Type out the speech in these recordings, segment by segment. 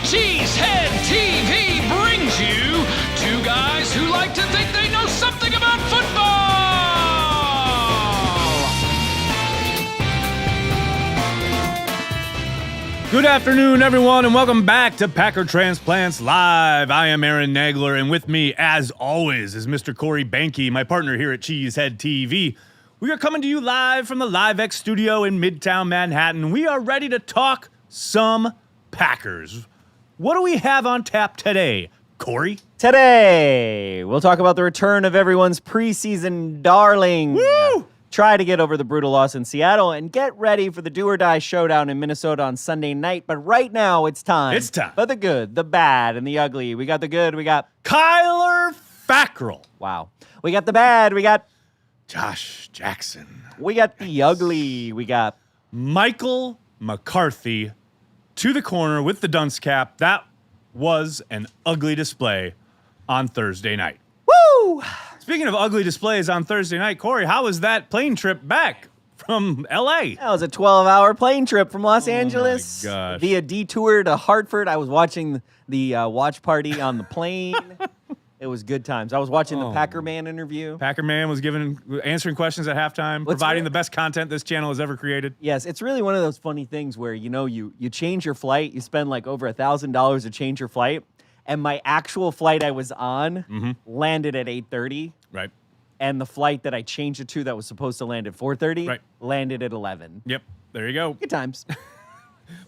Cheesehead TV brings you two guys who like to think they know something about football. Good afternoon, everyone, and welcome back to Packer Transplants Live. I am Aaron Nagler, and with me, as always, is Mr. Corey Behnke, my partner here at Cheesehead TV. We are coming to you live from the LiveX studio in Midtown Manhattan. We are ready to talk some Packers. What do we have on tap today, Corey? Today, we'll talk about the return of everyone's preseason darling. Woo! Try to get over the brutal loss in Seattle and get ready for the do-or-die showdown in Minnesota on Sunday night. But right now, it's time. It's time. For the good, the bad, and the ugly. We got the good, we got... Kyler Fackrell. Wow. We got the bad, we got... Josh Jackson. We got the ugly, we got... Michael McCarthy to the corner with the dunce cap. That was an ugly display on Thursday night. Woo! Speaking of ugly displays on Thursday night, Corey, how was that plane trip back from L.A.? That was a 12-hour plane trip from Los Angeles my gosh. via detour to Hartford. I was watching the watch party on the plane. It was good times. I was watching the Packer Man interview. Packer Man was answering questions at halftime, providing the best content this channel has ever created. Yes, it's really one of those funny things where, you change your flight, you spend like over $1,000 to change your flight, and my actual flight I was on landed at 8:30. Right. And the flight that I changed it to that was supposed to land at 4:30 landed at 11. Yep, there you go. Good times.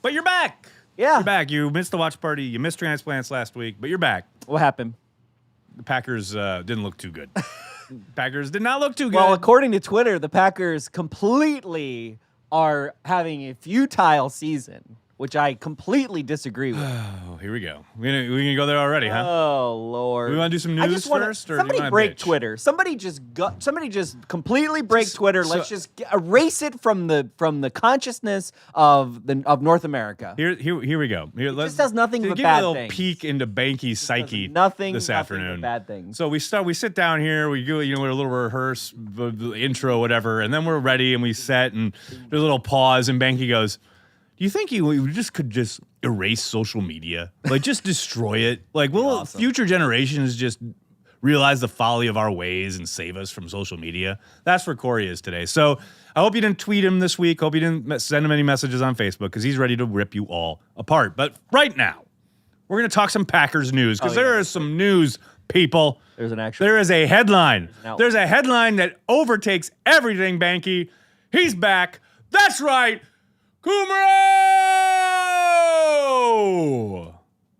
But you're back. Yeah. You're back. You missed the watch party. You missed Transplants last week, but you're back. What happened? The Packers didn't look too good. Packers did not look too good. Well, according to Twitter, the Packers completely are having a futile season, which I completely disagree with. Oh, here we go. We're gonna go there already, huh? Oh, Lord. We want to do some news first? Or do you somebody wanna break bitch? Twitter. Somebody just completely break Twitter. Let's just erase it from the consciousness of North America. Here we go. Here, let's just does nothing but give bad you a little things. peek into Behnke's psyche Nothing afternoon. but bad things. So we sit down here, we do, we're a little rehearse, the intro, whatever, and then we're ready and we set and there's a little pause and Behnke goes, do you think we just could just erase social media? Like, just destroy it? Like, will future generations just realize the folly of our ways and save us from social media? That's where Corey is today. So I hope you didn't tweet him this week. Hope you didn't send him any messages on Facebook because he's ready to rip you all apart. But right now, we're going to talk some Packers news because there is some news, people. There's an actual. There is a headline. There's a headline that overtakes everything, Behnke. He's back. That's right. Kumerow!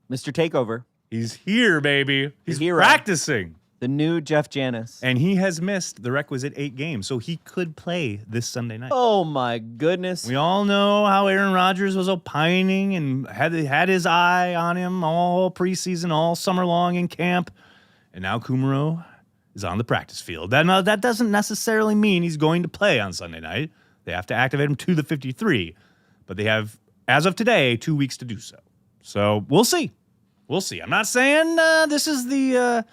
Mr. Takeover. He's here, baby. He's hero. practicing. The new Jeff Janis. And he has missed the requisite 8 games, so he could play this Sunday night. Oh, my goodness. We all know how Aaron Rodgers was opining and had his eye on him all preseason, all summer long in camp. And now Kumerow is on the practice field. That doesn't necessarily mean he's going to play on Sunday night. They have to activate him to the 53. But they have, as of today, 2 weeks to do so. So we'll see. We'll see. I'm not saying this is the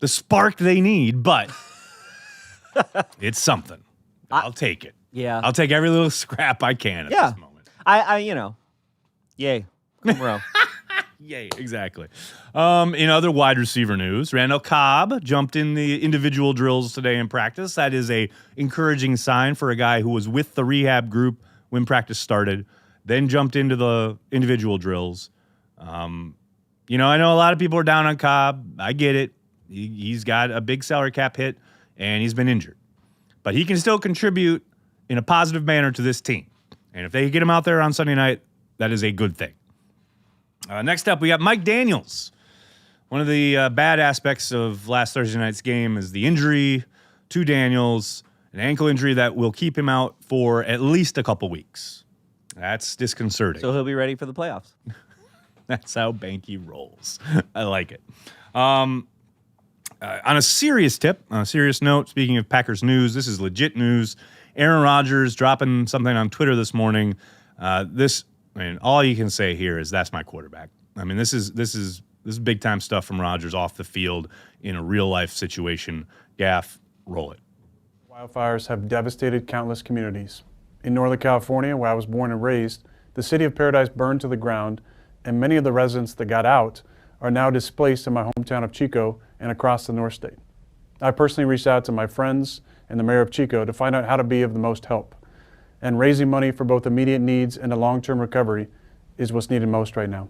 spark they need, but it's something. I'll take it. Yeah. I'll take every little scrap I can at this moment. Yay. Kumerow. Yay, exactly. In other wide receiver news, Randall Cobb jumped in the individual drills today in practice. That is a encouraging sign for a guy who was with the rehab group when practice started, then jumped into the individual drills. I know a lot of people are down on Cobb. I get it. He's got a big salary cap hit, and he's been injured. But he can still contribute in a positive manner to this team. And if they get him out there on Sunday night, that is a good thing. Next up, we got Mike Daniels. One of the bad aspects of last Thursday night's game is the injury to Daniels, an ankle injury that will keep him out for at least a couple weeks. That's disconcerting. So he'll be ready for the playoffs. That's how Behnke rolls. I like it. On a serious tip, on a serious note, speaking of Packers news, this is legit news. Aaron Rodgers dropping something on Twitter this morning. All you can say here is that's my quarterback. I mean, this is big time stuff from Rodgers off the field in a real life situation. Gaff, roll it. Wildfires have devastated countless communities. In Northern California, where I was born and raised, the city of Paradise burned to the ground, and many of the residents that got out are now displaced in my hometown of Chico and across the North State. I personally reached out to my friends and the mayor of Chico to find out how to be of the most help. And raising money for both immediate needs and a long-term recovery is what's needed most right now.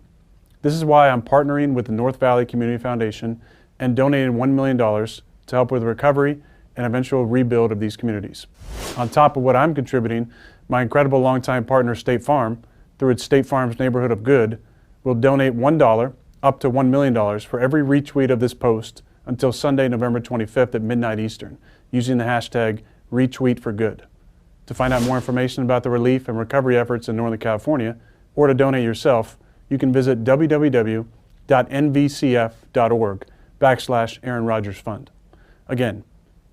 This is why I'm partnering with the North Valley Community Foundation and donating $1 million to help with the recovery and eventual rebuild of these communities. On top of what I'm contributing, my incredible longtime partner State Farm, through its State Farm's Neighborhood of Good, will donate $1 up to $1 million for every retweet of this post until Sunday, November 25th at midnight Eastern, using the hashtag #RetweetForGood. To find out more information about the relief and recovery efforts in Northern California, or to donate yourself, you can visit www.nvcf.org/Aaron Rodgers Fund. Again,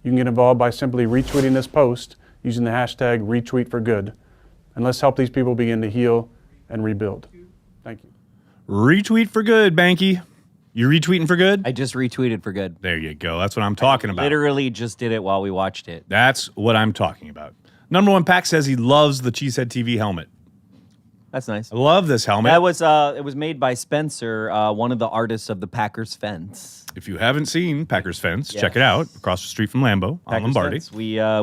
you can get involved by simply retweeting this post using the hashtag #RetweetForGood. And let's help these people begin to heal and rebuild. Thank you. Retweet for good, Behnke. You retweeting for good? I just retweeted for good. There you go. That's what I'm talking about. Literally just did it while we watched it. That's what I'm talking about. Number one Pack says he loves the Cheesehead TV helmet. That's nice. I love this helmet. That was it was made by Spencer, one of the artists of the Packers Fence. If you haven't seen Packers Fence, Yes. check it out. Across the street from Lambeau on Packers Lombardi. Fence.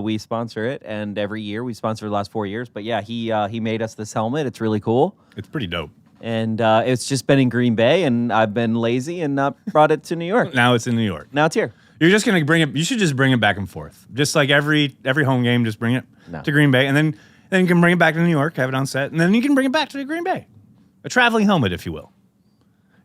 We sponsor it, and every year we sponsor the last 4 years. But yeah, he made us this helmet. It's really cool, It's pretty dope. and it's just been in Green Bay, and I've been lazy and not brought it to New York. Now it's in New York. Now it's here. You're just gonna bring it. You should just bring it back and forth. Just like every home game, just bring it to Green Bay, and then you can bring it back to New York, have it on set, and then you can bring it back to Green Bay. A traveling helmet, if you will.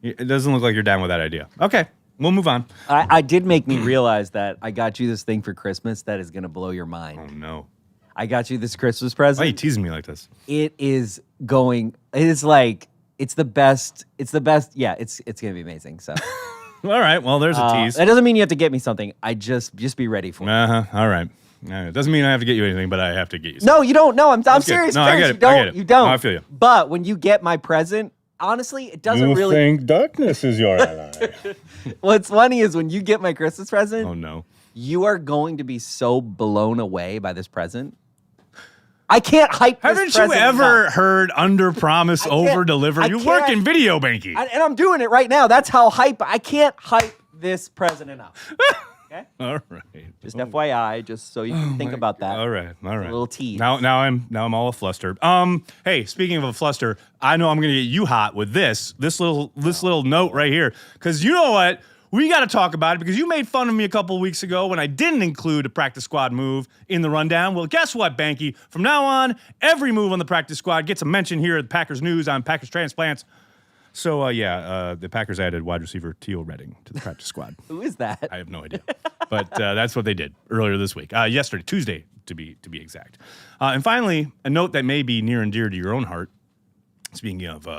It doesn't look like you're down with that idea. Okay, we'll move on. I did make me realize that I got you this thing for Christmas that is gonna blow your mind. Oh no! I got you this Christmas Why are you present. teasing me like this? It is going. It is like it's the best. It's the best. Yeah, it's gonna be amazing. So All right. Well, there's a tease. that doesn't mean you have to get me something. I just be ready for it. All right. It doesn't mean I have to get you anything, but I have to get you something. No, you don't. No, I'm good. serious. No, I Chris. get it. You don't. I get it. You don't. No, I feel you. But when you get my present, honestly, it doesn't really. think darkness is your ally? What's funny is when you get my Christmas present, Oh no! you are going to be so blown away by this present. I can't hype. Haven't this you present ever enough. heard under promise, can't- over deliver? I You work can't- in video, Behnke. And I'm doing it right now. That's how hype. I can't hype this present enough. Okay. All right. Just FYI, just so you can think about that. All right. All right. A little tease. Now I'm all flustered. Hey, speaking of a fluster, I know I'm gonna get you hot with this little note right here, because you know what? We got to talk about it because you made fun of me a couple weeks ago when I didn't include a practice squad move in the rundown. Well, guess what, Behnke? From now on, every move on the practice squad gets a mention here at Packers News on Packers Transplants. So, the Packers added wide receiver Teal Redding to the practice squad. Who is that? I have no idea, but that's what they did earlier this week, yesterday, Tuesday to be exact. And finally, a note that may be near and dear to your own heart. Speaking of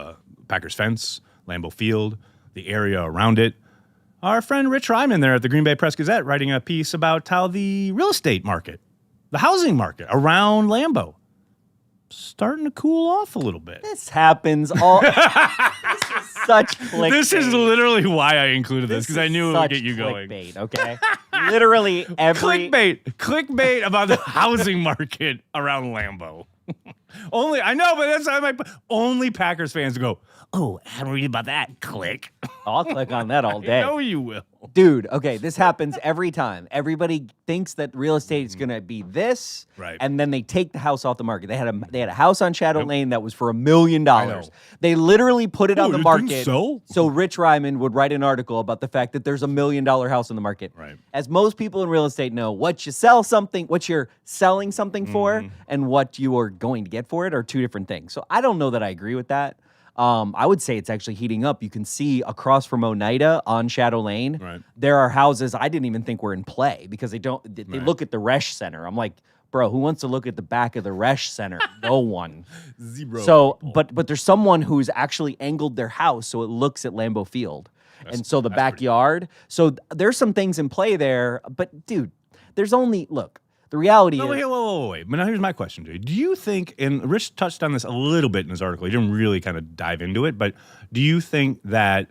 Packers Fence, Lambeau Field, the area around it, our friend Rich Ryman there at the Green Bay Press-Gazette writing a piece about how the real estate market, the housing market around Lambeau, starting to cool off a little bit. This happens all. This is such clickbait. This is literally why I included this, because I knew it would Such get you going. clickbait, okay? Literally every. Clickbait about the housing market around Lambeau. I know, but that's how only Packers fans go, oh, how do we read about that? Click. I'll click on that all day. I know you will. Dude, okay, this happens every time. Everybody thinks that real estate is going to be this, Right. and then they take the house off the market. They had a house on Shadow Lane that was for $1 million. know. They literally put it on the it didn't market. sell? So Rich Ryman would write an article about the fact that there's $1 million house on the market. Right. As most people in real estate know, what you're selling something for, and what you are going to get for it are two different things. So I don't know that I agree with that. I would say it's actually heating up. You can see across from Oneida on Shadow Lane, Right. there are houses I didn't even think were in play because they look at the Resch Center. I'm like, bro, who wants to look at the back of the Resch Center? No one. Zero. So, but there's someone who's actually angled their house so it looks at Lambeau Field, and so the that's pretty backyard. So there's some things in play there. But dude, there's only look. The reality No, is, wait. But now here's my question to you. Do you think, and Rich touched on this a little bit in his article, he didn't really kind of dive into it, but do you think that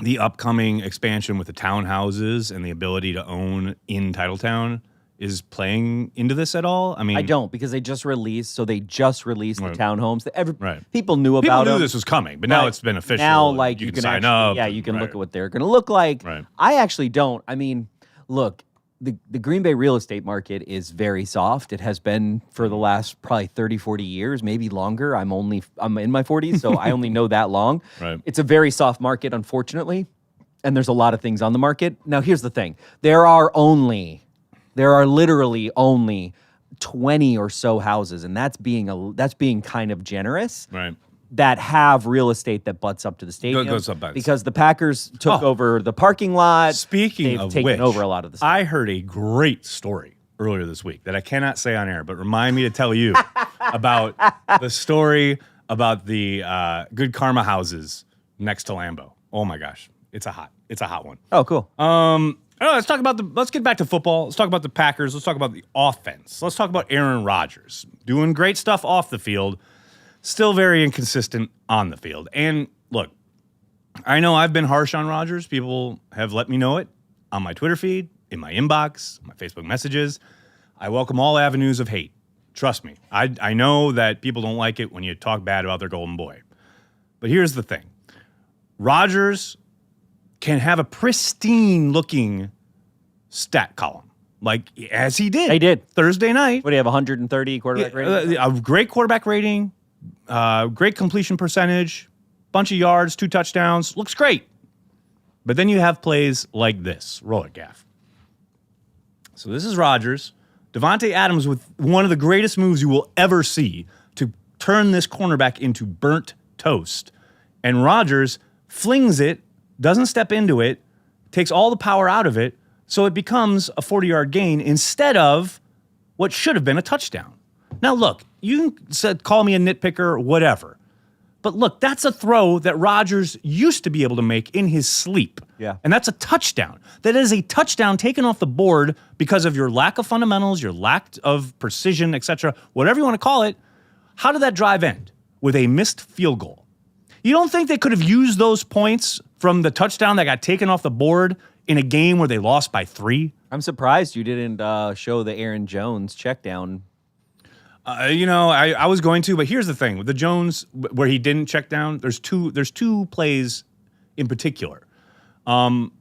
the upcoming expansion with the townhouses and the ability to own in Titletown is playing into this at all? I mean, I don't, because they just released the townhomes. Right. People knew People about knew them. this was coming, but now it's been official. Now, and like you can actually, sign up. yeah, you can right. look at what they're going to look like. Right. I actually don't. I mean, look, the Green Bay real estate market is very soft. It has been for the last probably 30, 40 years, maybe longer. I'm in my 40s, so I only know that long. Right. It's a very soft market, unfortunately, and there's a lot of things on the market. Now, here's the thing: there are literally only 20 or so houses, and that's being kind of generous. Right. That have real estate that butts up to the stadium. Goes up by the because the Packers took over the parking lot. Speaking They've of taken which, over a lot of the stuff. I heard a great story earlier this week that I cannot say on air, but remind me to tell you about the story about the Good Karma houses next to Lambeau. Oh my gosh, it's a hot one. Oh, cool. Let's get back to football. Let's talk about the Packers. Let's talk about the offense. Let's talk about Aaron Rodgers doing great stuff off the field. Still very inconsistent on the field. And look, I know I've been harsh on Rodgers. People have let me know it on my Twitter feed, in my inbox, my Facebook messages. I welcome all avenues of hate. Trust me. I know that people don't like it when you talk bad about their golden boy. But here's the thing. Rodgers can have a pristine-looking stat column, like as he did. They did. Thursday night. What do you have, 130 quarterback rating? A great quarterback rating. Great completion percentage, bunch of yards, 2 touchdowns, looks great. But then you have plays like this. Roll it, Gaff. So this is Rodgers. Devontae Adams with one of the greatest moves you will ever see to turn this cornerback into burnt toast. And Rodgers flings it, doesn't step into it, takes all the power out of it, so it becomes a 40-yard gain instead of what should have been a touchdown. Now, look, you said call me a nitpicker, whatever. But look, that's a throw that Rodgers used to be able to make in his sleep. Yeah. And that's a touchdown. That is a touchdown taken off the board because of your lack of fundamentals, your lack of precision, etc., whatever you want to call it. How did that drive end? With a missed field goal. You don't think they could have used those points from the touchdown that got taken off the board in a game where they lost by 3? I'm surprised you didn't show the Aaron Jones check down. I was going to, but here's the thing. With the Jones, where he didn't check down, there's two plays in particular. The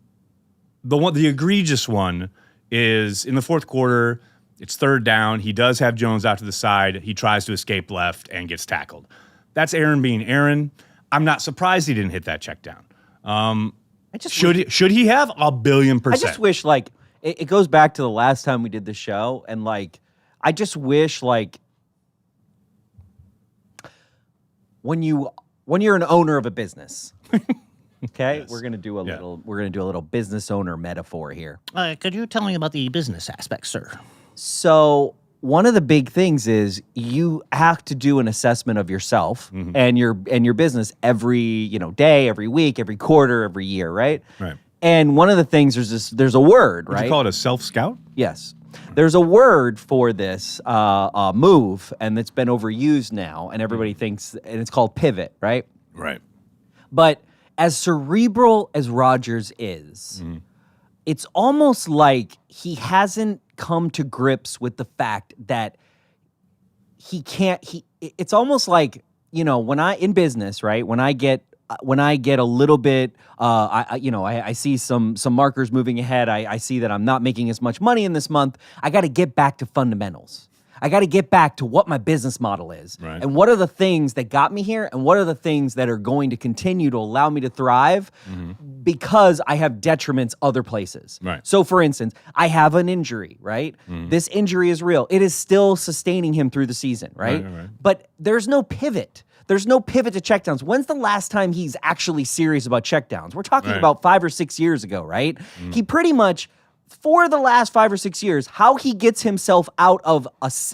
egregious one is in the fourth quarter, it's 3rd down. He does have Jones out to the side. He tries to escape left and gets tackled. That's Aaron being Aaron. I'm not surprised he didn't hit that check down. Should he have? 1,000,000,000%. I just wish, it goes back to the last time we did the show, and, I just wish, when you're an owner of a business, okay, Yes. we're gonna do a little business owner metaphor here. Could you tell me about the business aspect, sir? So one of the big things is you have to do an assessment of yourself and your business every day, every week, every quarter, every year, right? Right. And one of the things there's a word, Would right? you call it a self-scout? Yes. There's a word for this move, and it's been overused now, and everybody thinks, and it's called pivot, right? Right. But as cerebral as Rodgers is, it's almost like he hasn't come to grips with the fact that he can't. It's almost like, when in business, right? When I get a little bit, I see some markers moving ahead. I see that I'm not making as much money in this month. I got to get back to fundamentals. I got to get back to what my business model is. Right. And what are the things that got me here, and what are the things that are going to continue to allow me to thrive because I have detriments other places. Right. So, for instance, I have an injury, right? This injury is real. It is still sustaining him through the season, right? Right. But there's no pivot. There's no pivot to checkdowns. When's the last time he's actually serious about checkdowns? We're talking Right. about 5 or 6 years ago, right? He pretty much, for the last 5 or 6 years, how he gets himself out of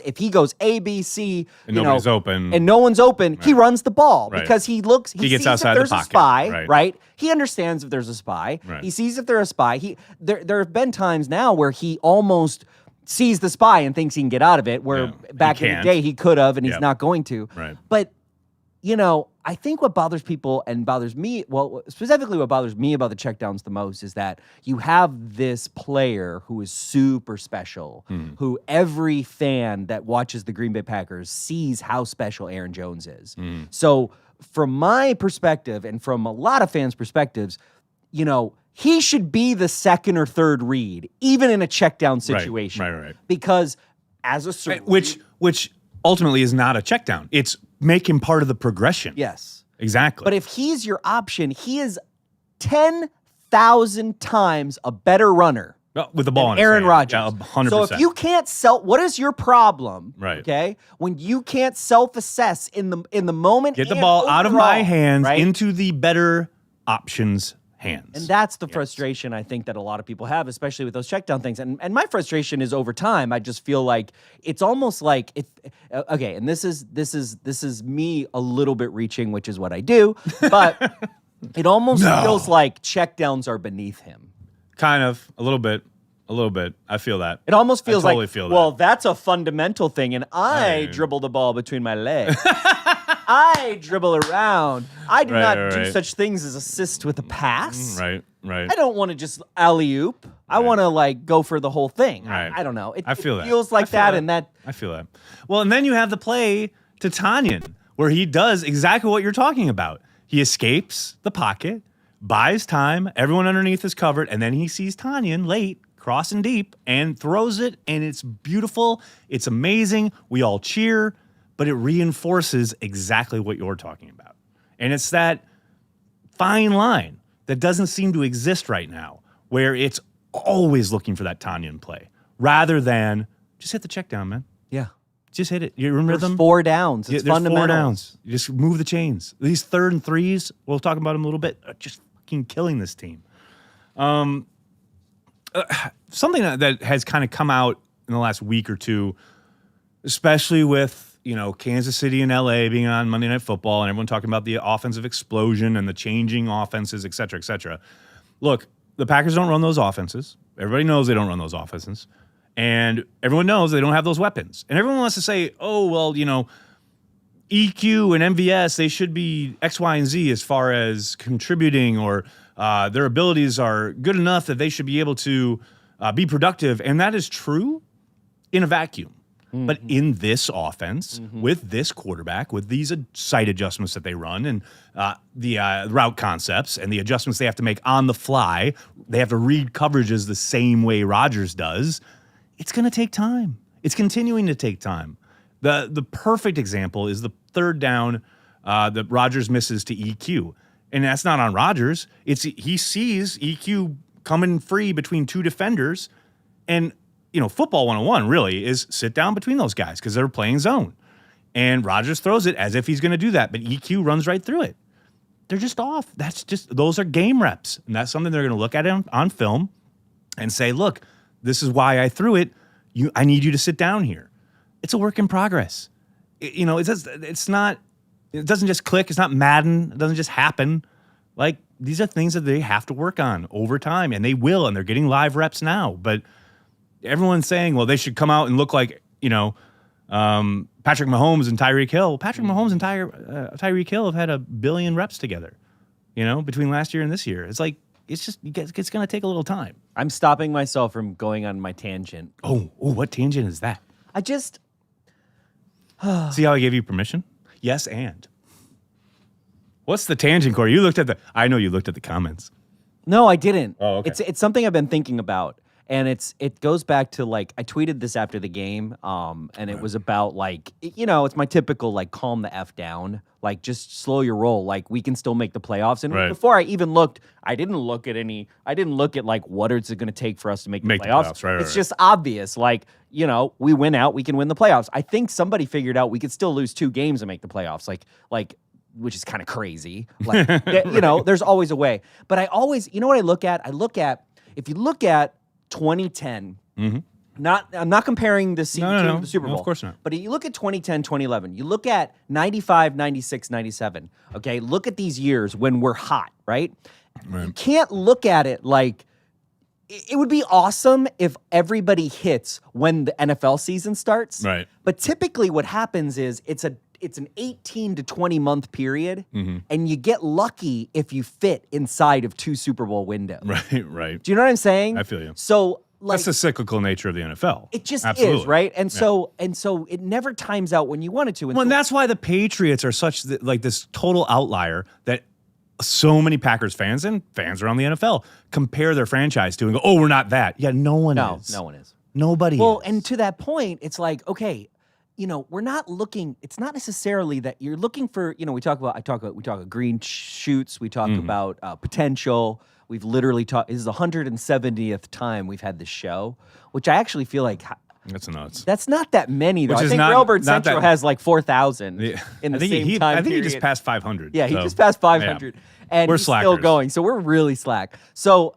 if he goes A, B, C, And nobody's open. and no one's open, he runs the ball Right. because he He sees gets if outside the there's pocket. a spy, Right. right? He understands if there's a spy. Right. He sees if there's a spy. There have been times now where he almost sees the spy and thinks he can get out of it, where Yeah. back He in the can't. day he could have, and he's Yep. not going to. Right. But I think what bothers people and bothers me, well, specifically what bothers me about the checkdowns the most is that you have this player who is super special, who every fan that watches the Green Bay Packers sees how special Aaron Jones is. So from my perspective and from a lot of fans' perspectives, he should be the second or third read, even in a checkdown situation. Right. Because as a certain Which ultimately is not a check down. It's make him part of the progression. yes. Exactly. But if he's your option, he is 10,000 times a better runner with the ball than in his Aaron hand. Rodgers. Yeah, 100%. So if you can't what is your problem? Right. Okay. When you can't self-assess in the moment, get the and ball out of my overall, hands right? into the better options hands. And that's the frustration I think that a lot of people have, especially with those checkdown things. And my frustration is over time. I just feel like it's almost like okay, and this is me a little bit reaching, which is what I do, but it almost feels like checkdowns are beneath him. Kind of, a little bit. I feel that. It almost feels totally like, feel that. well, that's a fundamental thing, and I dribble the ball between my legs. I dribble around. I do not do right. such things as assist with a pass. Right. I don't want to just alley-oop. I want to go for the whole thing. Right. I don't know. I feel it that. feels like that, and that. I feel that. Well, and then you have the play to Tanyan, where he does exactly what you're talking about. He escapes the pocket, buys time, everyone underneath is covered, and then he sees Tanyan late, crossing deep, and throws it, and it's beautiful. It's amazing. We all cheer, but it reinforces exactly what you're talking about. And it's that fine line that doesn't seem to exist right now, where it's always looking for that Tanyan play, rather than just hit the check down, man. Yeah. Just hit it. You're in rhythm. There's 4 downs. It's There's fundamental. 4 downs. You just move the chains. These 3rd and 3s, we'll talk about them a little bit, are just fucking killing this team. Something that has kind of come out in the last week or two, especially with Kansas City and LA being on Monday Night Football and everyone talking about the offensive explosion and the changing offenses, et cetera, et cetera. Look, the Packers don't run those offenses. Everybody knows they don't run those offenses. And everyone knows they don't have those weapons. And everyone wants to say, oh, well, EQ and MVS, they should be X, Y, and Z as far as contributing, or their abilities are good enough that they should be able to be productive. And that is true in a vacuum. Mm-hmm. But in this offense, with this quarterback, with these sight adjustments that they run, and the route concepts and the adjustments they have to make on the fly, they have to read coverages the same way Rodgers does. It's going to take time. It's continuing to take time. The perfect example is the 3rd down that Rodgers misses to EQ. And that's not on Rodgers. He sees EQ coming free between 2 defenders, and football 101 really is sit down between those guys because they're playing zone. And Rodgers throws it as if he's going to do that, but EQ runs right through it. They're just off. Those are game reps. And that's something they're going to look at on film and say, look, this is why I threw it. I need you to sit down here. It's a work in progress. It doesn't just click. It's not Madden. It doesn't just happen. These are things that they have to work on over time, and they will, and they're getting live reps now. But everyone's saying, well, they should come out and look like, Patrick Mahomes and Tyreek Hill. Patrick Mahomes and Tyreek Hill have had 1 billion reps together, between last year and this year. It's it's going to take a little time. I'm stopping myself from going on my tangent. Oh, what tangent is that? I just... See how I gave you permission? Yes, and. What's the tangent, Corey? I know you looked at the comments. No, I didn't. Oh, okay. It's something I've been thinking about. And it goes back to I tweeted this after the game, and it was about it's my typical calm the F down, just slow your roll, we can still make the playoffs. And before I even looked, I didn't look at what is it going to take for us to make the playoffs. Right, it's just obvious, we win out, we can win the playoffs. I think somebody figured out we could still lose 2 games and make the playoffs, which is kind of crazy. There's always a way. But I always, what I look at? If you look at 2010, I'm not comparing the season to the Super Bowl. No, of course not. But you look at 2010, 2011, you look at 95, 96, 97, okay? Look at these years when we're hot, right? You can't look at it it would be awesome if everybody hits when the NFL season starts. Right. But typically what happens is it's it's an 18 to 20 month period, Mm-hmm. and you get lucky if you fit inside of 2 Super Bowl windows. Right. Do you know what I'm saying? I feel you. So like That's the cyclical nature of the NFL. it just Absolutely. is, right? And so it never times out when you want it to. And Well, and so- that's why the Patriots are such like this total outlier that so many Packers fans and fans around the NFL compare their franchise to and go, "Oh, we're not that." Yeah, no one is. no one is. Nobody. Well, is. and to that point, it's like, okay, we're not looking. It's not necessarily that you're looking for. We talk about green shoots. We talk about potential. We've literally talked. This is the 170th time we've had this show, which I actually feel like that's nuts. that's not that many though. Which I is think not- Railbird not Central that- has like 4,000 Yeah. in the I think same he, time. I think he period. just passed 500. Yeah, he so, just passed 500, and We're he's still slackers. going. So we're really slack. So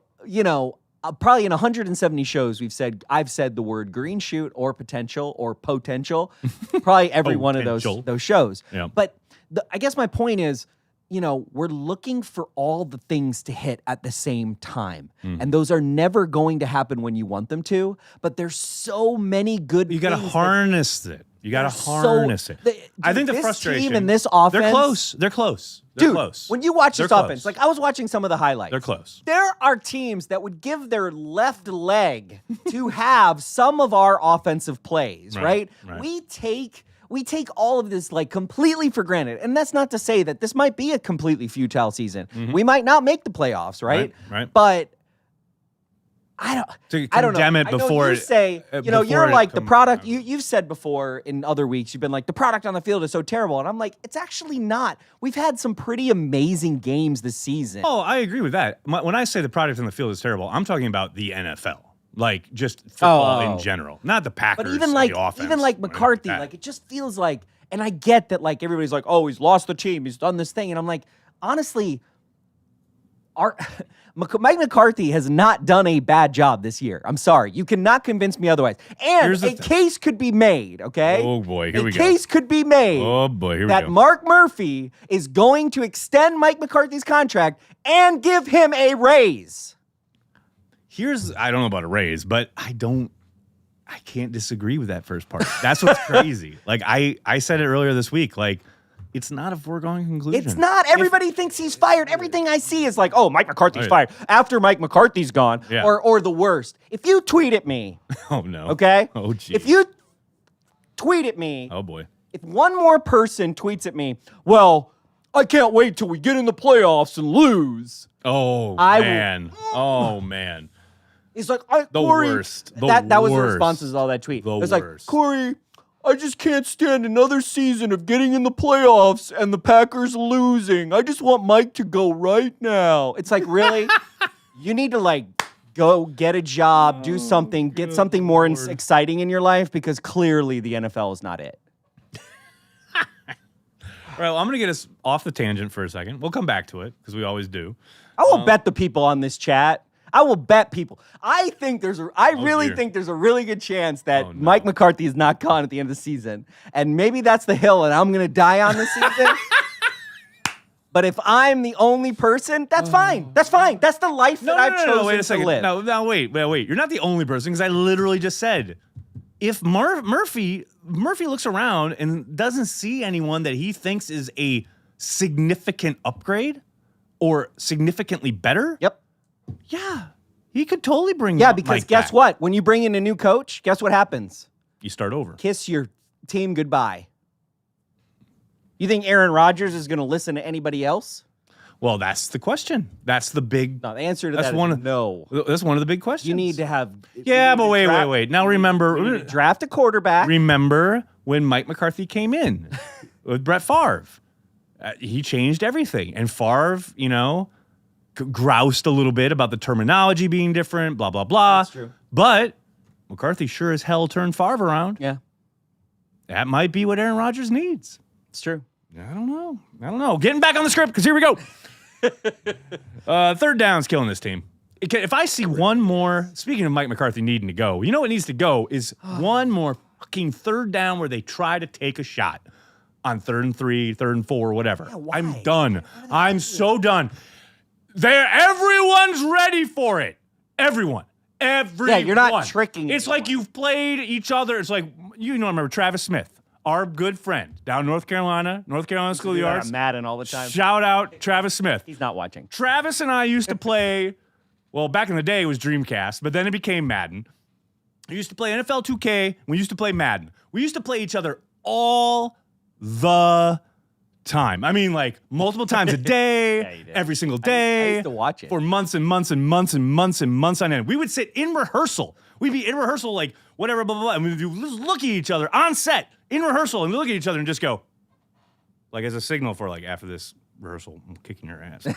probably in 170 shows I've said the word green shoot or potential. Probably every one of Potential. those shows. Yeah. But I guess my point is, we're looking for all the things to hit at the same time, and those are never going to happen when you want them to. But there's so many good. You got to things harness it. You got to They're so- harness it. I dude, think the this frustration team and this offense. They're close. They're close. They're Dude, close. when you watch They're this close. offense, like I was watching some of the highlights. They're close. There are teams that would give their left leg to have some of our offensive plays, right? Right. We take all of this like completely for granted. And that's not to say that this might be a completely futile season. We might not make the playoffs, right? Right. But I don't To I don't know. condemn it I know before you it- say, before you're it like the comes product out. you've said before in other weeks, you've been like the product on the field is so terrible. And I'm like, it's actually not. We've had some pretty amazing games this season. Oh, I agree with that. When I say the product on the field is terrible, I'm talking about the NFL. Like just football in general, not the Packers. But even or like the offense, even like or anything McCarthy, that. like it just feels like, and I get that like everybody's like, oh, he's lost the team, he's done this thing, and I'm like, honestly, Mike McCarthy has not done a bad job this year. I'm sorry, you cannot convince me otherwise. And Here's the a case could be made, okay? Oh, boy, here a we go. case could be made. Oh boy, here we that go. Mark Murphy is going to extend Mike McCarthy's contract and give him a raise. I don't know about a raise, but I can't disagree with that first part. That's what's crazy. Like I said it earlier this week, like it's not a foregone conclusion. It's not. Everybody thinks he's fired. Everything I see is like, oh, Mike McCarthy's fired. After Mike McCarthy's gone, Yeah. or the worst. If you tweet at me, Oh no. okay? Oh geez. If you tweet at me, Oh boy. if one more person tweets at me, well, I can't wait till we get in the playoffs and lose. Oh I will- man. Oh man. He's like, Corey, worst. The that was the worst. responses to all that tweet. The It's like, worst. Corey, I just can't stand another season of getting in the playoffs and the Packers losing. I just want Mike to go right now. It's like, really? You need to like go get a job, do something, get something more exciting in your life, because clearly the NFL is not it. All right, well, I'm going to get us off the tangent for a second. We'll come back to it because we always do. I will bet the people on this chat. I will bet people. I really dear. think there's a really good chance that Oh, no. Mike McCarthy is not gone at the end of the season. And maybe that's the hill and I'm going to die on this season. But if I'm the only person, that's fine. That's fine. That's the life that I've chosen wait a to second. live. No, wait. You're not the only person because I literally just said if Murphy looks around and doesn't see anyone that he thinks is a significant upgrade or significantly better, Yep. yeah, he could totally bring Yeah, because Mike guess back. what? When you bring in a new coach, guess what happens? You start over. Kiss your team goodbye. You think Aaron Rodgers is going to listen to anybody else? Well, that's the question. That's the big. No, the answer to That's that one is of- no. That's one of the big questions. You need to have. Yeah, you need but to wait. Now you need to remember. draft a quarterback. Remember when Mike McCarthy came in with Brett Favre? He changed everything. And Favre, groused a little bit about the terminology being different, blah, blah, blah. That's true. But McCarthy sure as hell turned Favre around. Yeah, That might be what Aaron Rodgers needs. it's true. I don't know. Getting back on the script, because here we go. Third down's killing this team. If I see one more, speaking of Mike McCarthy needing to go, you know what needs to go is one more fucking third down where they try to take a shot on 3rd and 3, 3rd and 4, whatever. Yeah, why? I'm done. I'm so done. Everyone's ready for it. Everyone. Yeah, you're not tricking It's like anyone. you've played each other. It's like, I remember Travis Smith. our good friend down North Carolina School of the Arts. I'm Madden all the time. Shout out Travis Smith. He's not watching. Travis and I used to play, well, back in the day it was Dreamcast, but then it became Madden. We used to play NFL 2K. We used to play Madden. We used to play each other all the time. I mean, like multiple times a day, every single day. I used to watch it. For months and months and months and months and months on end. We would sit in rehearsal. We'd be in rehearsal like whatever, blah, blah, blah. And we'd just look at each other on set, in rehearsal, and look at each other and just go, like as a signal for like, after this rehearsal, I'm kicking your ass.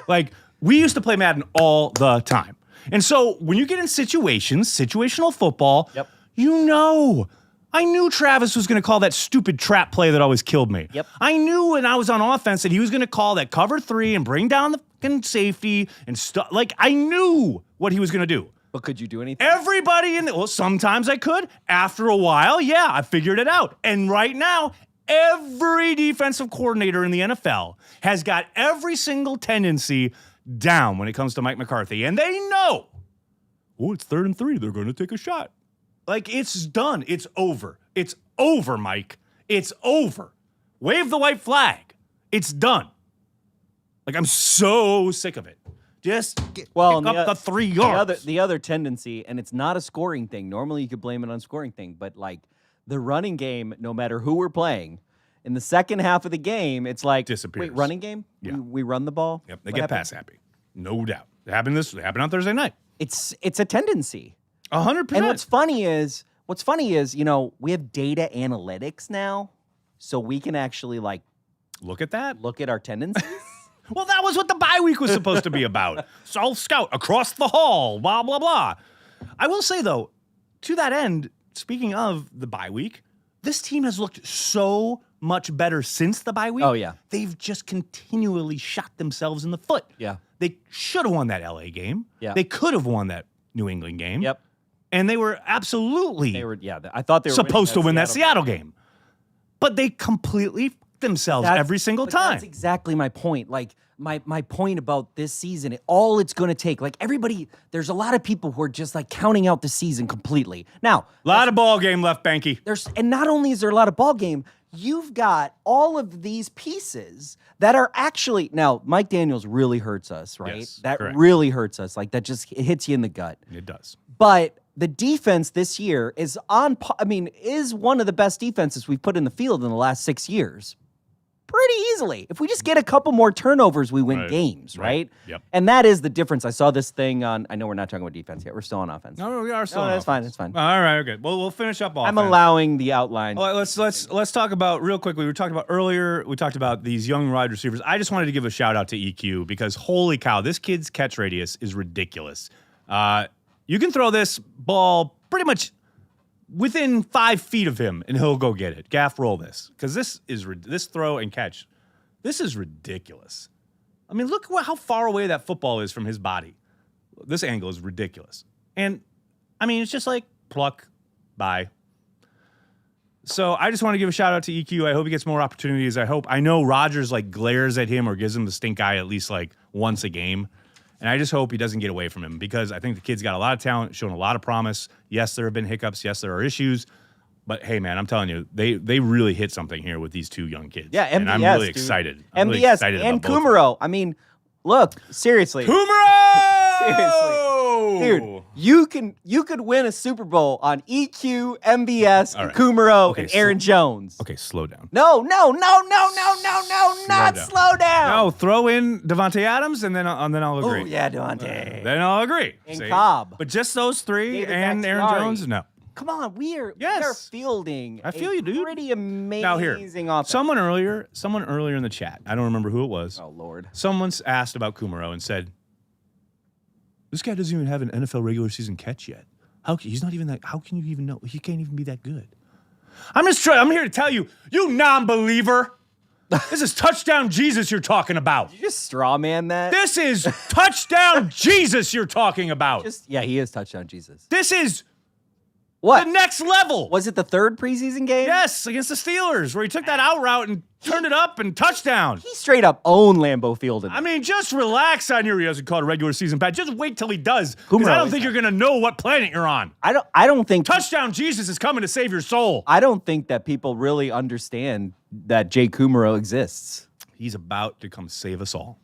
Like we used to play Madden all the time. And so when you get in situational football, you know, I knew Travis was going to call that stupid trap play that always killed me. Yep. I knew when I was on offense that he was going to call that cover 3 and bring down the fucking safety and stuff. Like I knew what he was going to do. But could you do anything? Everybody well, sometimes I could. After a while, yeah, I figured it out. And right now, every defensive coordinator in the NFL has got every single tendency down when it comes to Mike McCarthy. And they know, it's 3rd and 3. They're going to take a shot. Like, it's done. It's over. It's over, Mike. It's over. Wave the white flag. It's done. Like, I'm so sick of it. Just pick up the 3 yards. The other tendency, and it's not a scoring thing. Normally, you could blame it on scoring thing, but like the running game, no matter who we're playing, in the second half of the game, it's like disappears. Wait, running game? Yeah. We run the ball. Yep, they get pass happy, no doubt. It happened on Thursday night. It's a tendency. 100%. And what's funny is, you know, we have data analytics now, so we can actually like look at our tendencies. Well, that was what the bye week was supposed to be about. So scout across the hall, blah, blah, blah. I will say, though, to that end, speaking of the bye week, this team has looked so much better since the bye week. Oh, yeah. They've just continually shot themselves in the foot. Yeah. They should have won that LA game. Yeah. They could have won that New England game. Yep. And they were absolutely I thought they were supposed to win that Seattle game. But they completely f***ed themselves every single time. That's exactly my point. Like, my point about this season, all it's going to take, like everybody, there's a lot of people who are just like counting out the season completely. Now, a lot of ball game left, Behnke. And not only is there a lot of ball game, you've got all of these pieces that are actually, now Mike Daniels really hurts us, right? Yes, that correct. really hurts us. Like that just hits you in the gut. It does. But the defense this year is is one of the best defenses we've put in the field in the last 6 years. Pretty easily. If we just get a couple more turnovers, we win games, right? Yep. And that is the difference. I saw this thing on, I know we're not talking about defense yet. We're still on offense. No, we are still. No, on that's fine. offense. That's fine. All right, okay. Well, we'll finish up offense. I'm allowing the outline. Well, let's talk about real quickly. We talked about earlier. We talked about these young wide receivers. I just wanted to give a shout out to EQ because holy cow, this kid's catch radius is ridiculous. You can throw this ball pretty much within 5 feet of him, and he'll go get it. Gaff, roll this because this throw and catch. This is ridiculous. I mean, look how far away that football is from his body. This angle is ridiculous. And, I mean, it's just like pluck, bye. So I just want to give a shout out to EQ. I hope he gets more opportunities. I know Rodgers like glares at him or gives him the stink eye at least like once a game. And I just hope he doesn't get away from him because I think the kid's got a lot of talent, shown a lot of promise. Yes, there have been hiccups. Yes, there are issues. But hey, man, I'm telling you, they really hit something here with these 2 young kids. Yeah, MVS, and I'm really dude. excited. MVS really excited and about both. Kumerow. I mean, look, seriously. Kumerow! Seriously. Dude, you could win a Super Bowl on EQ, MVS, All right. Kumerow, and Aaron Jones. Okay, slow down. No, not slow down. No, throw in Devontae Adams, and then I'll agree. Oh, yeah, Devontae. Then I'll agree. And See? Cobb. But just those 3 David and Aaron Bakhtiari. Jones? No. Come on, we are fielding I feel you, dude. pretty amazing Now here, offense. someone earlier in the chat, I don't remember who it was. Oh, Lord. Someone's asked about Kumerow and said, this guy doesn't even have an NFL regular season catch yet. He's not even that. How can you even know? He can't even be that good. I'm here to tell you, you non-believer. This is touchdown Jesus you're talking about. Did you just straw man that? This is touchdown Jesus you're talking about. Yeah, he is touchdown Jesus. This is What? The next level. Was it the third preseason game? Yes, against the Steelers, where he took that out route and turned it up and touchdown. He straight up owned Lambeau Field. I mean, just relax on your, he hasn't called a regular season patch. Just wait till he does. Because I don't think you're going to know what planet you're on. I don't think Touchdown Jesus is coming to save your soul. I don't think that people really understand that Jay Kumerow exists. He's about to come save us all.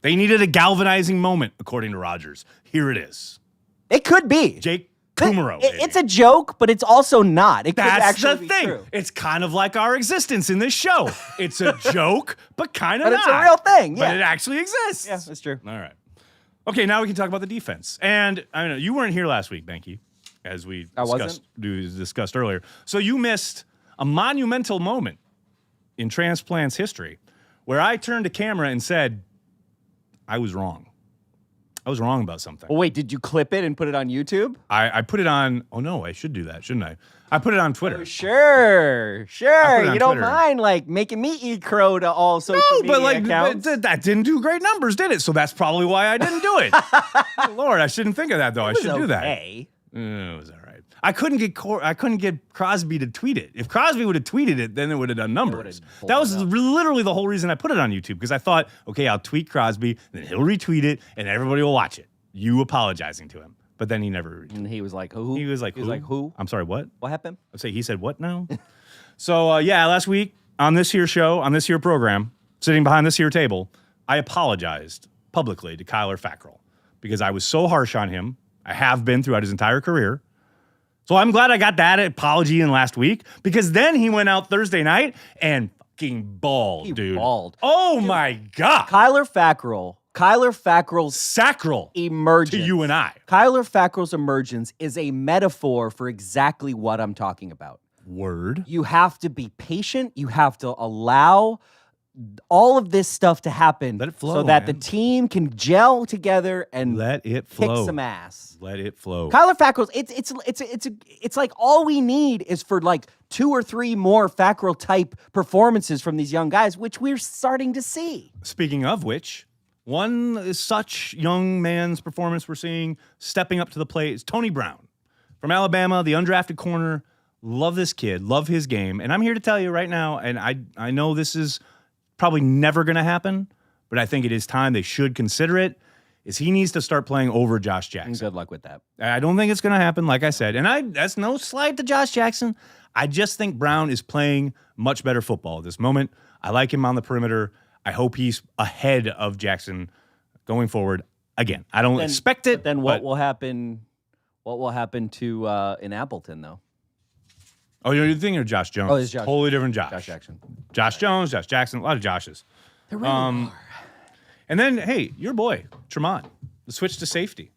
They needed a galvanizing moment, according to Rodgers. Here it is. It could be. Jake Kumerow. It's a joke, but it's also not. It could That's actually the be thing. true. It's kind of like our existence in this show. It's a joke, but kind of But not. it's a real thing, yeah. But it actually exists. Yeah, that's true. All right. Okay, now we can talk about the defense. And I know you weren't here last week, Behnke, as we discussed earlier. So you missed a monumental moment in Transplants history where I turned to camera and said, I was wrong. I was wrong about something. Well, wait, did you clip it and put it on YouTube? I put it on, oh no, I should do that, shouldn't I? I put it on Twitter. Oh, sure. put it on You don't Twitter. mind like making me eat crow to all social media But like accounts. that didn't do great numbers, did it? So that's probably why I didn't do it. Lord, I shouldn't think of that though. I should do that. Okay. It was all right. I couldn't get Crosby to tweet it. If Crosby would have tweeted it, then it would have done numbers. That was literally the whole reason I put it on YouTube, because I thought, okay, I'll tweet Crosby, then he'll retweet it, and everybody will watch it. You apologizing to him. But then he never retweeted. And he was like, who? He was like, who? I'm sorry, what? What happened? I'd say he said what now? So, yeah, last week on this here show, on this here program, sitting behind this here table, I apologized publicly to Kyler Fackrell because I was so harsh on him. I have been throughout his entire career. So I'm glad I got that apology in last week, because then he went out Thursday night and fucking balled, dude. Balled. Oh, my God. Kyler Fackrell's Sacral emergence. to you and I. Kyler Fackrell's emergence is a metaphor for exactly what I'm talking about. Word. You have to be patient. You have to allow all of this stuff to happen. Let it flow, so that man. the team can gel together and Let it kick flow. some ass. Let it flow. Kyler Fackrell's it's like all we need is for like 2 or 3 more Fackrell type performances from these young guys, which we're starting to see. Speaking of which, one such young man's performance we're seeing stepping up to the plate is Tony Brown from Alabama, the undrafted corner. Love this kid, love his game. And I'm here to tell you right now, and I know this is probably never going to happen, but I think it is time they should consider it, is he needs to start playing over Josh Jackson. Good luck with that. I don't think it's going to happen, like I said. And that's no slight to Josh Jackson. I just think Brown is playing much better football at this moment. I like him on the perimeter. I hope he's ahead of Jackson going forward. Again, I don't expect it. But then what will happen? What will happen to in Appleton though? Oh, you're thinking of Josh Jones. Oh, it's Josh. Totally different Josh. Josh Jackson. Josh Jones, Josh Jackson, a lot of Joshes. There really are. And then, hey, your boy, Tremont, the switch to safety.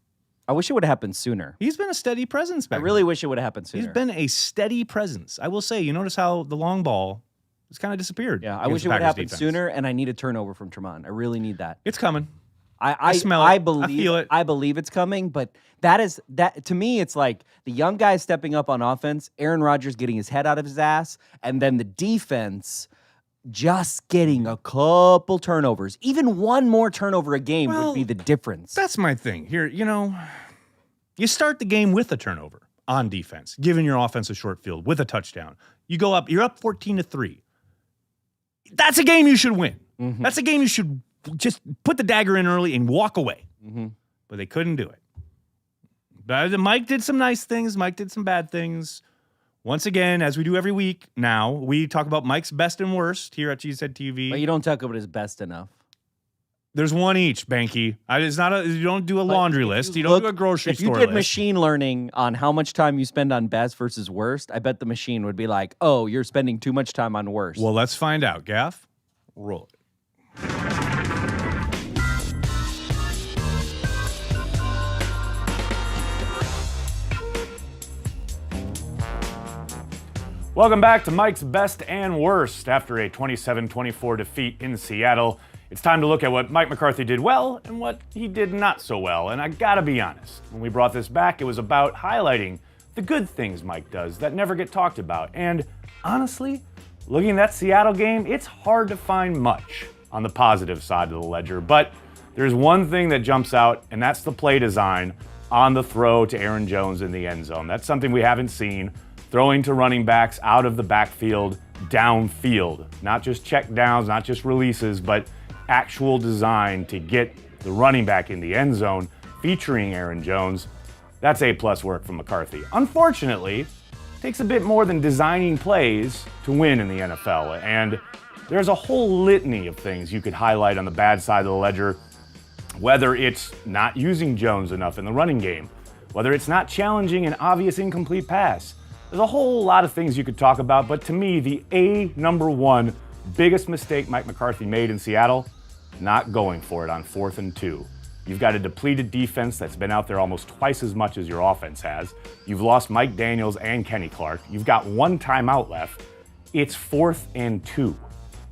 I wish it would have happened sooner. He's been a steady presence back I really wish it would have happened there. sooner. He's been a steady presence. I will say, you notice how the long ball has kind of disappeared. Yeah, I against wish the it would Packers happen defense. sooner, and I need a turnover from Tremont. I really need that. It's coming. I smell it. I I believe feel it. I believe it's coming, but that to me, it's like the young guy stepping up on offense, Aaron Rodgers getting his head out of his ass, and then the defense just getting a couple turnovers. Even one more turnover a game would be the difference. That's my thing. Here, you start the game with a turnover on defense, giving your offense a short field with a touchdown. You go up, you're up 14-3. That's a game you should win. Mm-hmm. That's a game you should just put the dagger in early and walk away. Mm-hmm. But they couldn't do it. But Mike did some nice things. Mike did some bad things. Once again, as we do every week now, we talk about Mike's best and worst here at Cheesehead TV. But you don't talk about his best enough. There's one each, Behnke. It's not you don't do a laundry list. You don't Look, do a grocery if store you did list. machine learning on how much time you spend on best versus worst, I bet the machine would be like, oh, you're spending too much time on worst. Well, let's find out. Gaff, roll it. Welcome back to Mike's Best and Worst. After a 27-24 defeat in Seattle, it's time to look at what Mike McCarthy did well and what he did not so well. And I gotta be honest, when we brought this back, it was about highlighting the good things Mike does that never get talked about. And honestly, looking at that Seattle game, it's hard to find much on the positive side of the ledger. But there's one thing that jumps out, and that's the play design on the throw to Aaron Jones in the end zone. That's something we haven't seen. Throwing to running backs out of the backfield, downfield. Not just check downs, not just releases, but actual design to get the running back in the end zone featuring Aaron Jones. That's A+ work from McCarthy. Unfortunately, it takes a bit more than designing plays to win in the NFL. And there's a whole litany of things you could highlight on the bad side of the ledger. Whether it's not using Jones enough in the running game, whether it's not challenging an obvious incomplete pass. There's a whole lot of things you could talk about, but to me, the number one biggest mistake Mike McCarthy made in Seattle, not going for it on 4th and 2. You've got a depleted defense that's been out there almost twice as much as your offense has. You've lost Mike Daniels and Kenny Clark. You've got one timeout left. It's 4th and 2.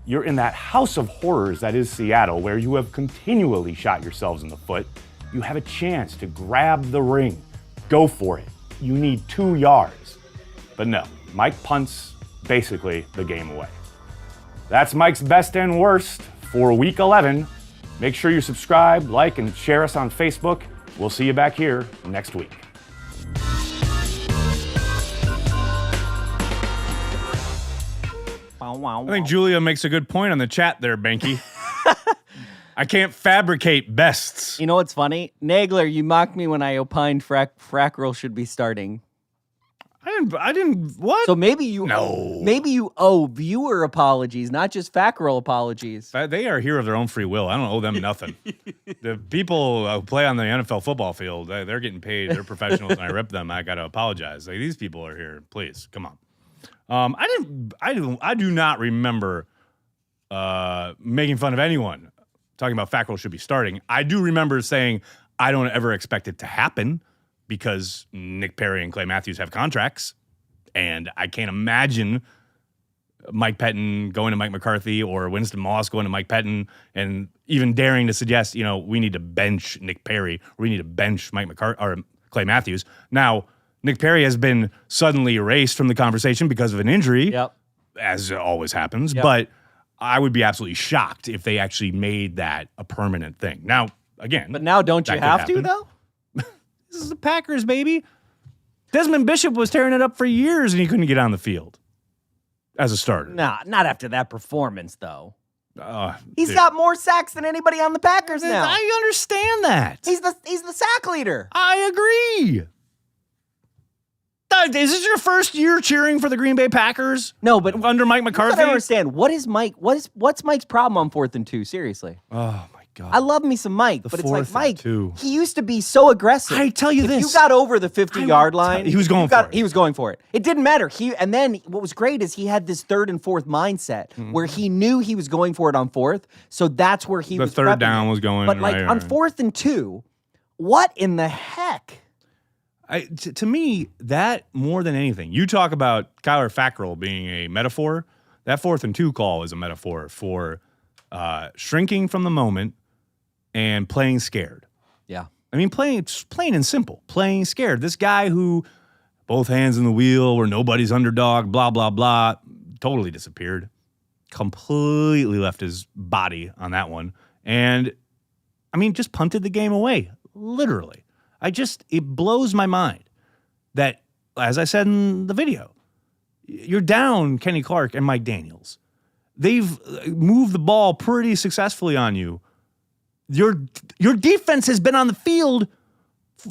You're in that house of horrors that is Seattle, where you have continually shot yourselves in the foot. You have a chance to grab the ring. Go for it. You need 2 yards. But no, Mike punts basically the game away. That's Mike's best and worst for Week 11. Make sure you subscribe, like, and share us on Facebook. We'll see you back here next week. I think Julia makes a good point on the chat there, Behnke. I can't fabricate bests. You know what's funny? Nagler, you mocked me when I opined Frackerel should be starting. I didn't, what? So maybe you owe viewer apologies, not just Frackerel apologies. They are here of their own free will. I don't owe them nothing. The people who play on the NFL football field, they're getting paid. They're professionals, and I rip them. I got to apologize. Like, these people are here. Please, come on. I do not remember making fun of anyone talking about Fackrell should be starting. I do remember saying I don't ever expect it to happen because Nick Perry and Clay Matthews have contracts, and I can't imagine Mike Pettin going to Mike McCarthy or Winston Moss going to Mike Pettin and even daring to suggest, we need to bench Nick Perry or we need to bench Mike McCarthy or Clay Matthews. Now, Nick Perry has been suddenly erased from the conversation because of an injury, as always happens, but I would be absolutely shocked if they actually made that a permanent thing. Now, again. But now don't you have to, though? This is the Packers, baby. Desmond Bishop was tearing it up for years, and he couldn't get on the field as a starter. Nah, not after that performance, though. He's Dude. got more sacks than anybody on the Packers now. I understand that. He's the sack leader. I agree. Is this your first year cheering for the Green Bay Packers? No, but under Mike McCarthy? I don't understand. What's Mike's problem on 4th and 2? Seriously. Oh my God. I love me some Mike, but it's like 4th and Mike. 2. He used to be so aggressive. I tell you if this. you got over the 50-yard line. He was going for it. He was going for it. It didn't matter. And then what was great is he had this 3rd and 4th mindset where he knew he was going for it on 4th. So that's where he was. The 3rd prepping down it. was going. But like on 4th and 2, what in the heck? To me, that more than anything, you talk about Kyler Fackrell being a metaphor. That 4th and 2 call is a metaphor for shrinking from the moment and playing scared. Yeah. I mean, plain and simple, playing scared. This guy who both hands in the wheel, where nobody's underdog, blah, blah, blah, totally disappeared. Completely left his body on that one. And, I mean, just punted the game away, literally. It blows my mind that, as I said in the video, you're down Kenny Clark and Mike Daniels. They've moved the ball pretty successfully on you. Your defense has been on the field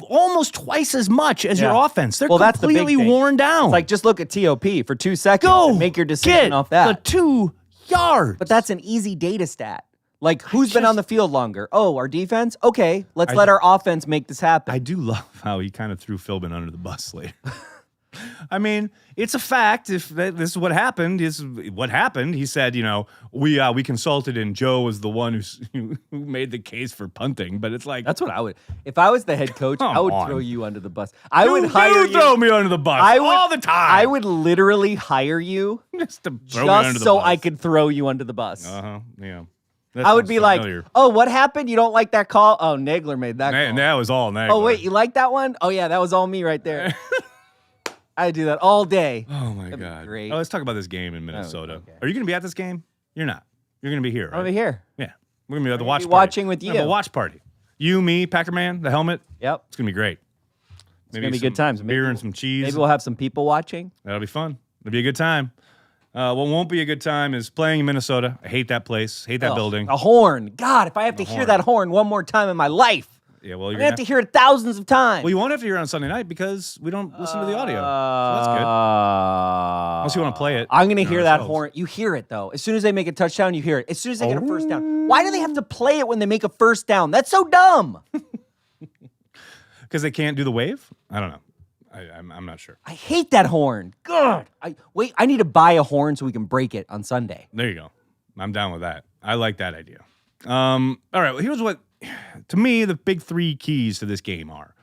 almost twice as much as your offense. They're completely worn down. It's like, just look at TOP for 2 seconds and make your decision off that. The 2 yards. But that's an easy data stat. Like, who's been on the field longer? Oh, our defense? Okay, let's let our offense make this happen. I do love how he kind of threw Philbin under the bus later. I mean, it's a fact. If this is what happened, He said, we consulted and Joe was the one who made the case for punting. But it's like, that's what I would. If I was the head coach, I would throw you under the bus. I would hire you. Throw me under the bus all the time. I would literally hire you just to throw me under the so bus. I could throw you under the bus. Yeah. I would be like, oh, what happened? You don't like that call? Oh, Nagler made that call. That was all Nagler. Oh, wait, you like that one? Oh, yeah, that was all me right there. I do that all day. Oh, my God. Great. Oh, let's talk about this game in Minnesota. okay. Are you going to be at this game? You're not. You're going to be here, right? I'm over here. Yeah. We're going to be at the watch party. Watching with We're gonna have you. a watch party. You, me, Packer Man, the helmet. Yep. It's going to be great. It's going to be good times. Beer and some cheese. Maybe we'll have some people watching. That'll be fun. It'll be a good time. What won't be a good time is playing in Minnesota. I hate that place. Hate that building. A horn. God, if I have to hear that horn one more time in my life, yeah, well, I'm going to have to hear it thousands of times. Well, you won't have to hear it on Sunday night because we don't listen to the audio. So that's good. Unless you want to play it. I'm going to hear that horn. You hear it, though. As soon as they make a touchdown, you hear it. As soon as they get a first down. Why do they have to play it when they make a first down? That's so dumb. Because they can't do the wave? I don't know. I'm not sure. I hate that horn. God. I need to buy a horn so we can break it on Sunday. There you go. I'm down with that. I like that idea. All right, well, here's what, to me, the big three keys to this game are.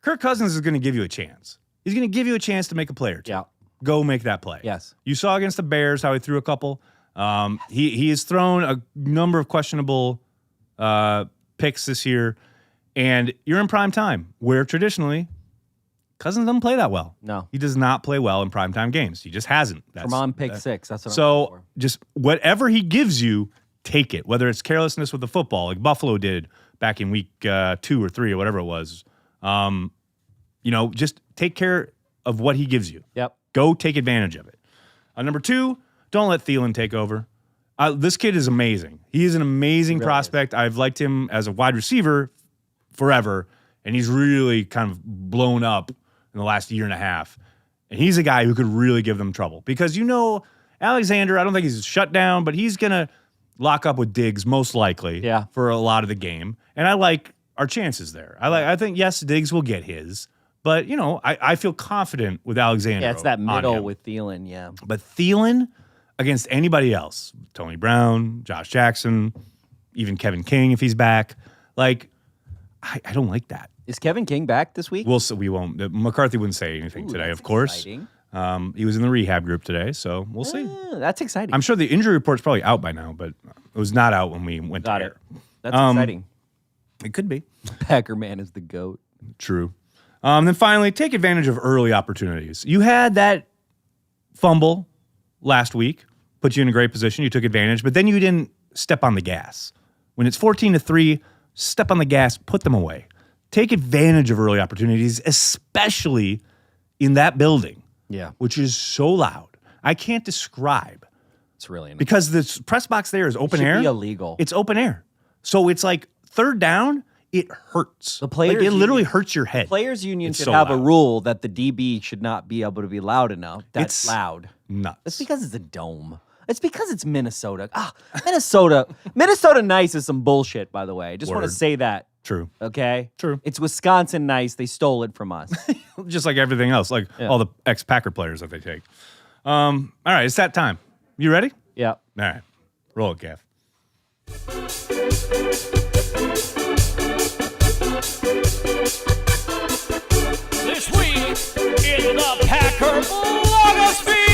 Kirk Cousins is going to give you a chance. He's going to give you a chance to make a play or two. Yeah. Go make that play. Yes. You saw against the Bears how he threw a couple. He has thrown a number of questionable picks this year, and you're in prime time, where traditionally Cousins doesn't play that well. No. He does not play well in primetime games. He just hasn't. From on pick 6. That's what I'm so looking for. just whatever he gives you, take it. Whether it's carelessness with the football, like Buffalo did back in week 2 or 3 or whatever it was. Just take care of what he gives you. Yep. Go take advantage of it. Number 2, don't let Thielen take over. This kid is amazing. He is an amazing prospect. I've liked him as a wide receiver forever, and he's really kind of blown up in the last year and a half. And he's a guy who could really give them trouble. Because Alexander, I don't think he's shut down, but he's going to lock up with Diggs most likely for a lot of the game. And I like our chances there. I think, yes, Diggs will get his. But, I feel confident with Alexander. Yeah, it's that middle with Thielen, yeah. But Thielen against anybody else, Tony Brown, Josh Jackson, even Kevin King if he's back, I don't like that. Is Kevin King back this week? We won't. McCarthy wouldn't say anything today, of course. Exciting. He was in the rehab group today, so we'll see. That's exciting. I'm sure the injury report's probably out by now, but it was not out when we went to air. That's exciting. It could be. Packer man is the GOAT. True. Then finally, take advantage of early opportunities. You had that fumble last week, put you in a great position. You took advantage, but then you didn't step on the gas. When it's 14-3, step on the gas, put them away. Take advantage of early opportunities, especially in that building, which is so loud. I can't describe. It's really annoying. Because the press box there is open air. It should be illegal. It's open air. So it's like third down, it hurts. The players it literally hurts your head. Players union It's should so have a loud. rule that the DB should not be able to be loud enough. That's It's loud. Nuts. It's because it's a dome. It's because it's Minnesota. Minnesota. Minnesota nice is some bullshit, by the way. I just want to Word. say that. True. Okay? True. It's Wisconsin nice. They stole it from us. Just like everything else, like all the ex-Packer players that they take. All right, it's that time. You ready? Yeah. All right. Roll it, Gav. This week in the Packer blogosphere.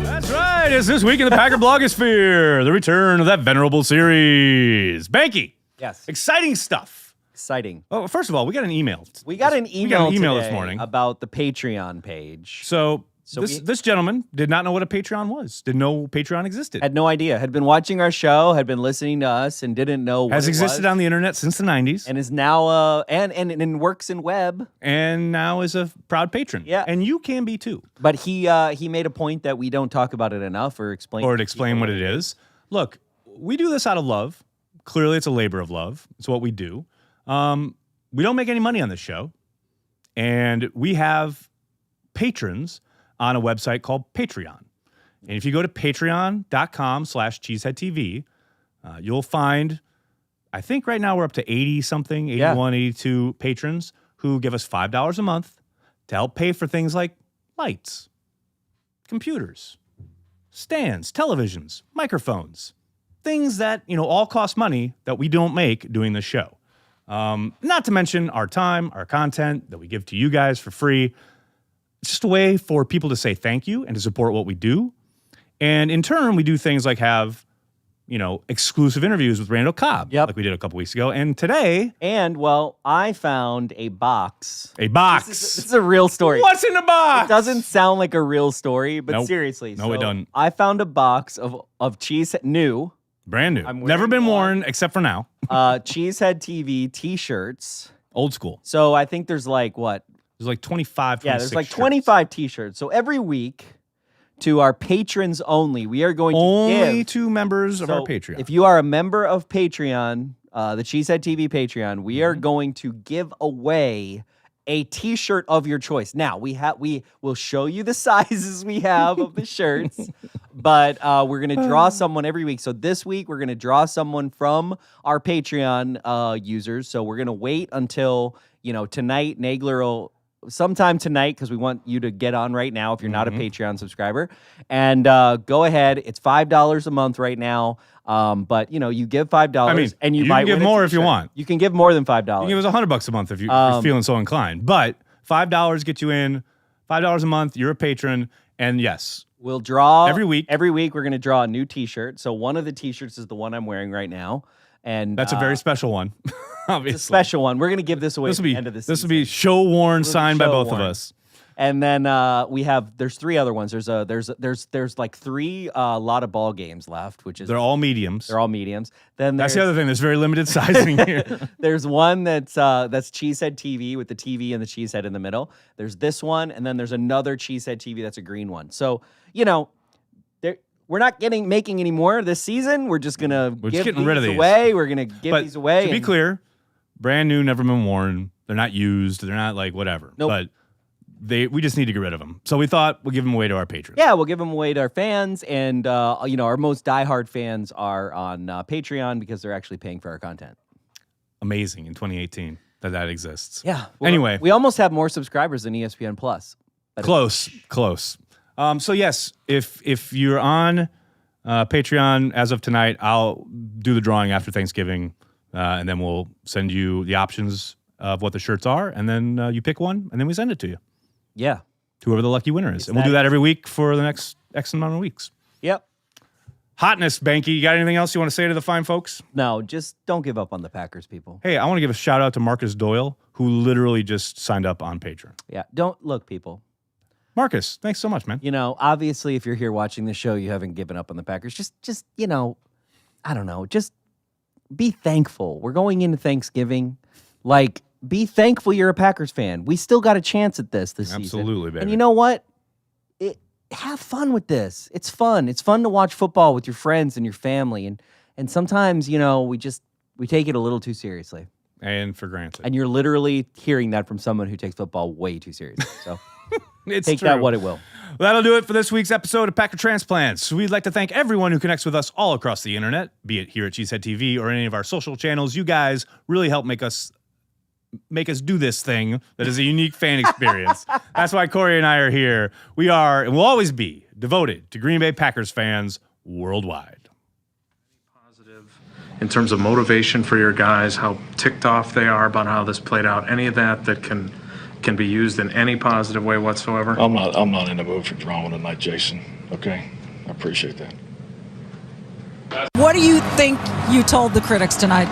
That's right. It's this week in the Packer blogosphere. The return of that venerable series. Behnke. Yes. Exciting stuff. Exciting. Oh, first of all, we got an email. We got an email this today morning about the Patreon page. So this gentleman did not know what a Patreon was. Didn't know Patreon existed. Had no idea. Had been watching our show, had been listening to us, and didn't know what Has it existed was, on the internet since the 90s. and is now and works in web. And now is a proud patron. Yeah. And you can be too. But he made a point that we don't talk about it enough or explain Or to explain what it is. Look, we do this out of love. Clearly, it's a labor of love. It's what we do. We don't make any money on this show. And we have patrons on a website called Patreon. And if you go to patreon.com/cheeseheadtv, you'll find, I think right now we're up to 80-something, 81, 82 patrons who give us $5 a month to help pay for things like lights, computers, stands, televisions, microphones, things that, all cost money that we don't make doing this show. Not to mention our time, our content that we give to you guys for free. It's just a way for people to say thank you and to support what we do. And in turn, we do things like have exclusive interviews with Randall Cobb, like we did a couple weeks ago. And today, I found a box. A box. This is a real story. What's in the box? It doesn't sound like a real story, but Nope. seriously. No, it doesn't. I found a box of cheese new. Brand new. I'm Never wearing been one. worn except for now. Cheesehead TV t-shirts. Old school. So I think there's like what? There's like 25, 26 Yeah, there's like shirts. 25 t-shirts. So every week, to our patrons only, we are going to Only give. to members of our So Patreon. If you are a member of Patreon, the Cheesehead TV Patreon, we Mm-hmm. are going to give away a t-shirt of your choice. Now, we will show you the sizes we have of the shirts, but we're going to draw someone every week. So this week, we're going to draw someone from our Patreon users. So we're going to wait until, tonight, Nagler will sometime tonight, because we want you to get on right now if you're not a Patreon subscriber. And go ahead. It's $5 a month right now. But you give $5 and you you might can give win a more if you t-shirt. want. You can give more than $5. You can give us $100 a month if you're feeling so inclined. But $5 gets you in. $5 a month. You're a patron. And yes, We'll draw every week. Every week we're going to draw a new t-shirt. So one of the t-shirts is the one I'm wearing right now. And that's a very special one. Obviously. it's a special one. We're going to give this away This at will the be end of the season. this will be show worn, signed by both of show-worn. us. And then there's three other ones. There's like three lot of ball games left, which is They're all mediums. they're all mediums. Then That's there's, the other thing. There's very limited sizing here. there's one that's Cheesehead TV with the TV and the cheesehead in the middle. There's this one, and then there's another Cheesehead TV that's a green one. So we're not making any more this season. We're just gonna We're just give getting rid of these these. away. We're gonna give But these away. to be and- clear, brand new, never been worn. They're not used. They're not like whatever. Nope. But we just need to get rid of them. So we thought we'll give them away to our patrons. Yeah, we'll give them away to our fans, and our most diehard fans are on Patreon because they're actually paying for our content. Amazing in 2018 that exists. Yeah. Anyway. we almost have more subscribers than ESPN Plus. But Close. So yes, if you're on Patreon as of tonight, I'll do the drawing after Thanksgiving, and then we'll send you the options of what the shirts are, and then you pick one, and then we send it to you. Yeah. Whoever the lucky winner is. And we'll do that every week for the next X amount of weeks. Yep. Hotness, Behnke. You got anything else you want to say to the fine folks? No, just don't give up on the Packers, people. Hey, I want to give a shout out to Marcus Doyle, who literally just signed up on Patreon. Yeah. Don't look, people. Marcus, thanks so much, man. Obviously, if you're here watching the show, you haven't given up on the Packers. Just I don't know. Just be thankful. We're going into Thanksgiving. Be thankful you're a Packers fan. We still got a chance at this season. Absolutely, baby. And you know what? Have fun with this. It's fun. It's fun to watch football with your friends and your family. And sometimes, we take it a little too seriously. And for granted. And you're literally hearing that from someone who takes football way too seriously. So It's take true. that what it will. Well, that'll do it for this week's episode of Packer Transplants. We'd like to thank everyone who connects with us all across the internet, be it here at Cheesehead TV or any of our social channels. You guys really help make us do this thing that is a unique fan experience. That's why Corey and I are here. We are and will always be devoted to Green Bay Packers fans worldwide. In terms of motivation for your guys, how ticked off they are about how this played out, any of that can be used in any positive way whatsoever? I'm not in the mood for drama tonight, Jason. Okay? I appreciate that. What do you think you told the critics tonight?